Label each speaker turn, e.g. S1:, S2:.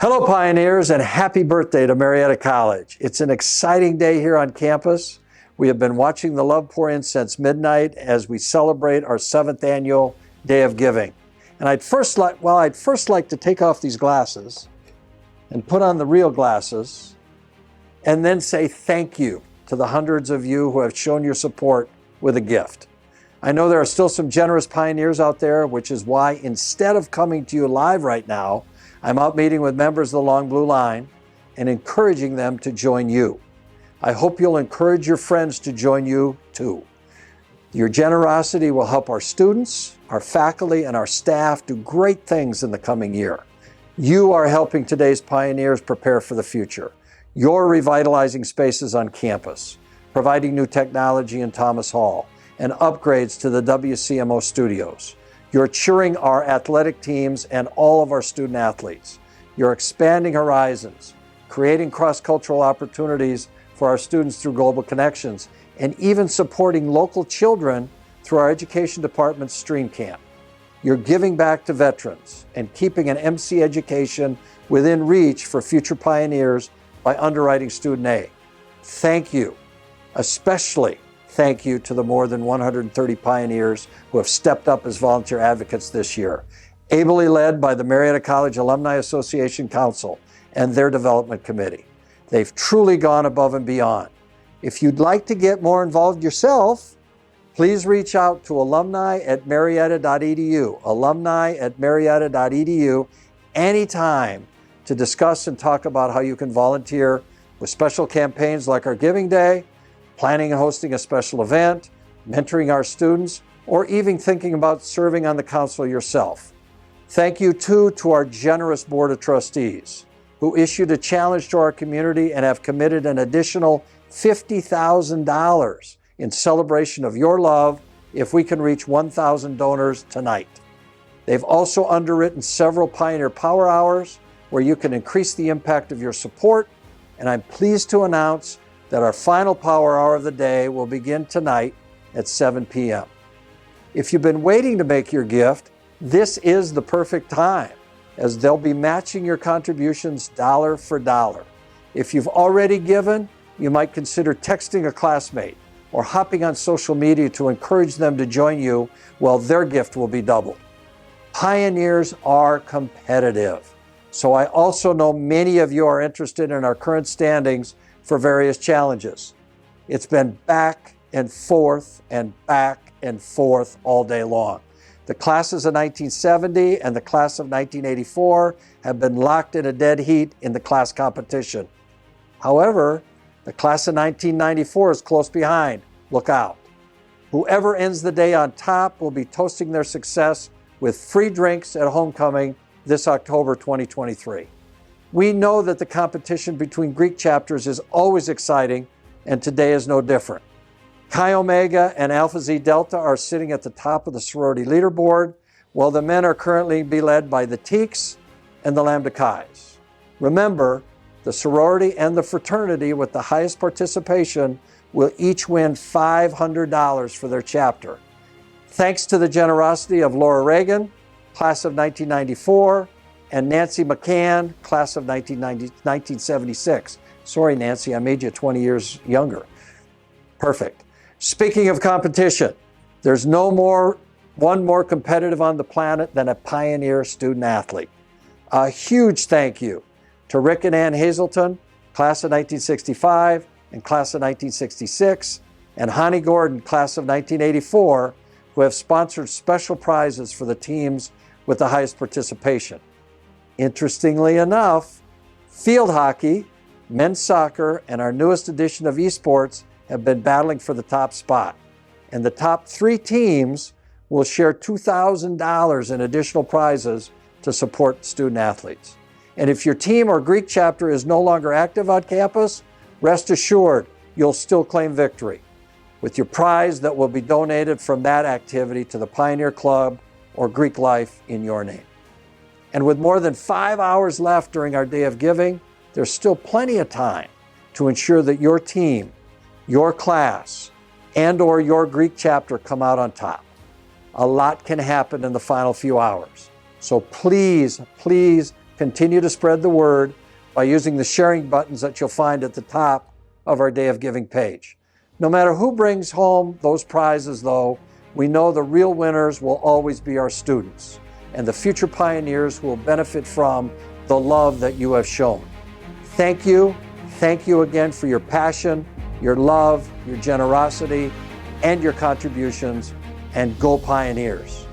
S1: Hello, Pioneers, and happy birthday to Marietta College. It's an exciting day here on campus. We have been watching the love pour in since midnight as we celebrate our 7th annual Day of Giving. And I'd first like to take off these glasses and put on the real glasses and then say thank you to the hundreds of you who have shown your support with a gift. I know there are still some generous pioneers out there, which is why instead of coming to you live right now, I'm out meeting with members of the Long Blue Line and encouraging them to join you. I hope you'll encourage your friends to join you too. Your generosity will help our students, our faculty, and our staff do great things in the coming year. You are helping today's pioneers prepare for the future. You're revitalizing spaces on campus, providing new technology in Thomas Hall, and upgrades to the WCMO studios. You're cheering our athletic teams and all of our student athletes. You're expanding horizons, creating cross-cultural opportunities for our students through Global Connections, and even supporting local children through our Education Department's Stream Camp. You're giving back to veterans and keeping an MC education within reach for future pioneers by underwriting student aid. Thank you, especially thank you to the more than 130 pioneers who have stepped up as volunteer advocates this year, ably led by the Marietta College Alumni Association Council and their development committee. They've truly gone above and beyond. If you'd like to get more involved yourself, please reach out to alumni@marietta.edu, alumni@marietta.edu anytime to discuss and talk about how you can volunteer with special campaigns like our Giving Day, planning and hosting a special event, mentoring our students, or even thinking about serving on the council yourself. Thank you too to our generous Board of Trustees who issued a challenge to our community and have committed an additional $50,000 in celebration of your love if we can reach 1,000 donors tonight. They've also underwritten several Pioneer Power Hours where you can increase the impact of your support, and I'm pleased to announce that our final Power Hour of the day will begin tonight at 7 p.m. If you've been waiting to make your gift, this is the perfect time, as they'll be matching your contributions dollar for dollar. If you've already given, you might consider texting a classmate or hopping on social media to encourage them to join you, while their gift will be doubled. Pioneers are competitive, so I also know many of you are interested in our current standings for various challenges. It's been back and forth all day long. The classes of 1970 and the class of 1984 have been locked in a dead heat in the class competition. However, the class of 1994 is close behind. Look out. Whoever ends the day on top will be toasting their success with free drinks at homecoming this October 2023. We know that the competition between Greek chapters is always exciting, and today is no different. Chi Omega and Alpha Xi Delta are sitting at the top of the sorority leaderboard, while the men are currently being led by the Teeks and the Lambda Chi's. Remember, the sorority and the fraternity with the highest participation will each win $500 for their chapter. Thanks to the generosity of Laura Reagan, class of 1994, and Nancy McCann, class of 1976. Sorry, Nancy, I made you 20 years younger. Perfect. Speaking of competition, there's one more competitive on the planet than a pioneer student athlete. A huge thank you to Rick and Ann Hazelton, class of 1965 and class of 1966, and Honey Gordon, class of 1984, who have sponsored special prizes for the teams with the highest participation. Interestingly enough, field hockey, men's soccer, and our newest edition of esports have been battling for the top spot. And the top 3 teams will share $2,000 in additional prizes to support student athletes. And if your team or Greek chapter is no longer active on campus, rest assured you'll still claim victory with your prize that will be donated from that activity to the Pioneer Club or Greek Life in your name. And with more than 5 hours left during our Day of Giving, there's still plenty of time to ensure that your team, your class, and/or your Greek chapter come out on top. A lot can happen in the final few hours. So please, please Continue to spread the word by using the sharing buttons that you'll find at the top of our Day of Giving page. No matter who brings home those prizes, though, we know the real winners will always be our students and the future pioneers who will benefit from the love that you have shown. Thank you. Thank you again for your passion, your love, your generosity, and your contributions, and go Pioneers.